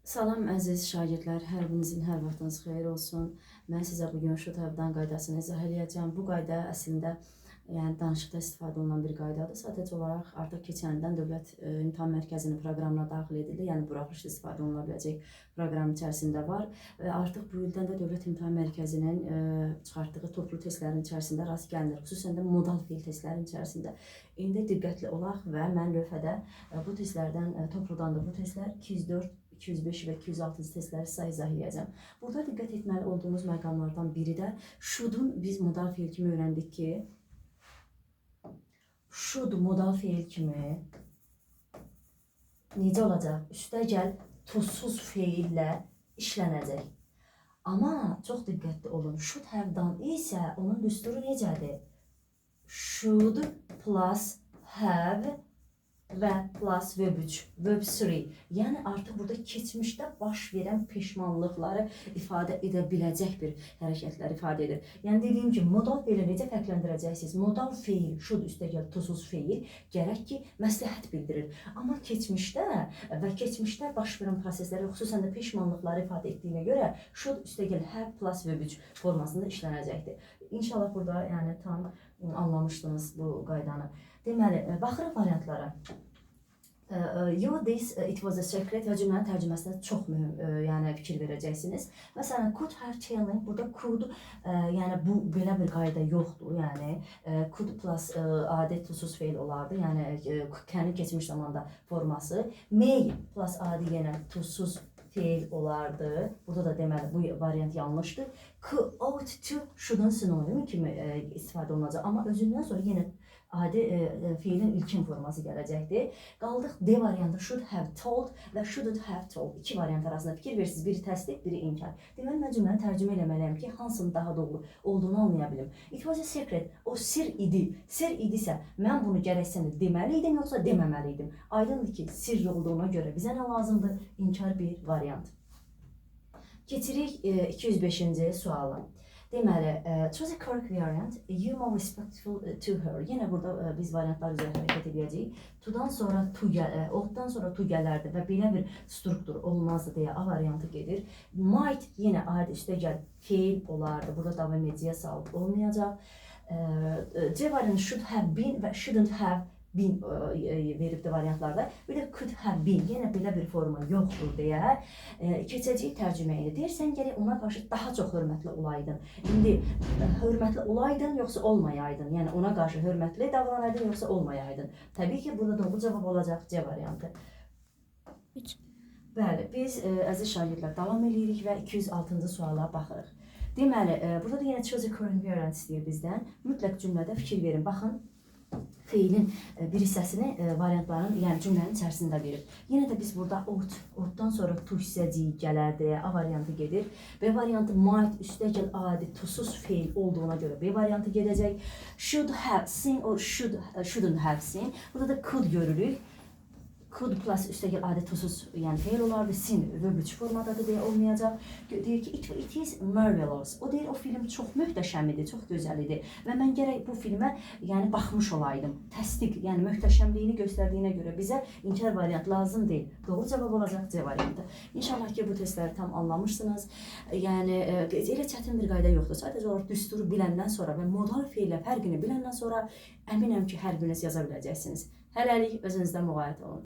Salam əziz şagirdlər, hər birinizin hər vaxtınız xeyir olsun. Mən sizə bugün şu təbdən qaydasını izah edəcəm. Bu qayda əslində danışıqda istifadə olunan bir qaydadır. Sadəcə olaraq artıq keçən ildən Dövlət İmtahan Mərkəzinin proqramına daxil edildi. Yəni buraxılışda istifadə oluna biləcək proqram içərisində var. Və artıq bu ildən də Dövlət İmtahan Mərkəzinin çıxartdığı toplu testlərin içərisində rast gəlinir. Xüsusən də modal feil testlərin içərisində. İndi diqqətli olaq və mən lövhədə bu testlərdən topludan da bu testlər 204, 205 və 206 testləri sizə izah edəcəm. Burada diqqət etməli olduğumuz məqamlardan biri də should'un biz modal feil kimi öyrəndik ki, should modal feil kimi necə olacaq? Üstəgəl tuzsuz feillə işlənəcək. Amma çox diqqətli olun. Should have done isə onun düsturu necədir? Should plus have və plus verb 3, verb 3. Yəni artıq burada keçmişdə baş verən peşmanlıqları ifadə edə biləcək bir hərəkətlər ifadə edir. Yəni dediyim ki, modal feili necə fərqləndirəcəksiniz? Modal feil, should üstəgəl tuzsuz feil gərək ki, məsləhət bildirir. Amma keçmişdə baş verən prosesləri, xüsusən də peşmanlıqları ifadə etdiyinə görə should üstəgəl have plus verb 3 formasında işlənəcəkdir. İnşallah burada yəni tam anlamışdınız bu qaydanı. Deməli, baxırıq variantlara. It was a secret və cümlənin tərcüməsinə çox mühüm fikir verəcəksiniz. Məsələn, could have telling, burada could, yəni bu belə bir qayda yoxdur. Yəni could plus adi tuzsuz feil olardı. Yəni kənin keçmiş zamanda forması. May plus adi yenə tuzsuz feil olardı. Burada da deməli bu variant yanlışdır. Ought to should'un sinonimi kimi istifadə olunacaq. Amma özündən sonra yenə adi feilin ilkin forması gələcəkdir. Qaldıq D variantı should have told və shouldn't have told. İki variant arasında fikir versiniz. Biri təsdiq, biri inkar. Deməli, mən cümləni tərcümə eləməliyəm ki, hansının daha doğru olduğunu anlaya bilim. It was a secret. O sir idi. Sir idisə, mən bunu gərək sənə deməli idim, yoxsa deməməli idim. Aydındır ki, sir olduğuna görə bizə nə lazımdır? İnkar bir variant. Keçirik 205-ci suala. Deməli, choose a correct variant, you more respectful to her. Yenə burada biz variantlar üzrə hərəkət edəcəyik. To-dan sonra to gələr, ought-dan sonra to gələrdi və belə bir struktur olmazdı deyə A variantı gedir. Might yenə adi üstəgəl feil olardı. Burada davam ediciyə salıb olmayacaq. C variantı should have been və shouldn't have been veribdi variantlarda. Bir də could have been, yenə belə bir forma yoxdur deyə keçəcək tərcüməyə. Deyirsən, gərək ona qarşı daha çox hörmətli olaydın. İndi hörmətli olaydın, yoxsa olmayaydın. Yəni ona qarşı hörmətli davranaydın, yoxsa olmayaydın. Təbii ki, burada doğru cavab olacaq C variantı. Bəli, biz əziz şagirdlər davam edirik və 206-cı suala baxırıq. Deməli, burada da yenə choose a correct variant istəyir bizdən. Mütləq cümlədə fikir verin. Baxın, feilin bir hissəsini variantların, yəni cümlənin içərisində verib. Yenə də biz burada ought-dan sonra to hissəcik gələrdi, A variantı gedir. B variantı might üstəgəl adi tuzsuz feil olduğuna görə B variantı gedəcək. Should have seen or shouldn't have seen. Burada da could görürük. Could plus üstəgəl adi tuzsuz feil olardı. Seen verb 3 formadadır deyə olmayacaq. Deyir ki, it is marvelous. O deyir, o film çox möhtəşəm idi, çox gözəl idi. Və mən gərək bu filmə baxmış olaydım. Təsdiq, yəni möhtəşəmliyini göstərdiyinə görə bizə inkar variant lazım deyil. Doğru cavab olacaq C variantı. İnşallah ki, bu testləri tam anlamışsınız. Yəni, elə çətin bir qayda yoxdur. Sadəcə olaraq düsturu biləndən sonra və modal feillə fərqini biləndən sonra əminəm ki, hər biriniz yaza biləcəksiniz. Hələlik özünüzdən müğayət olun.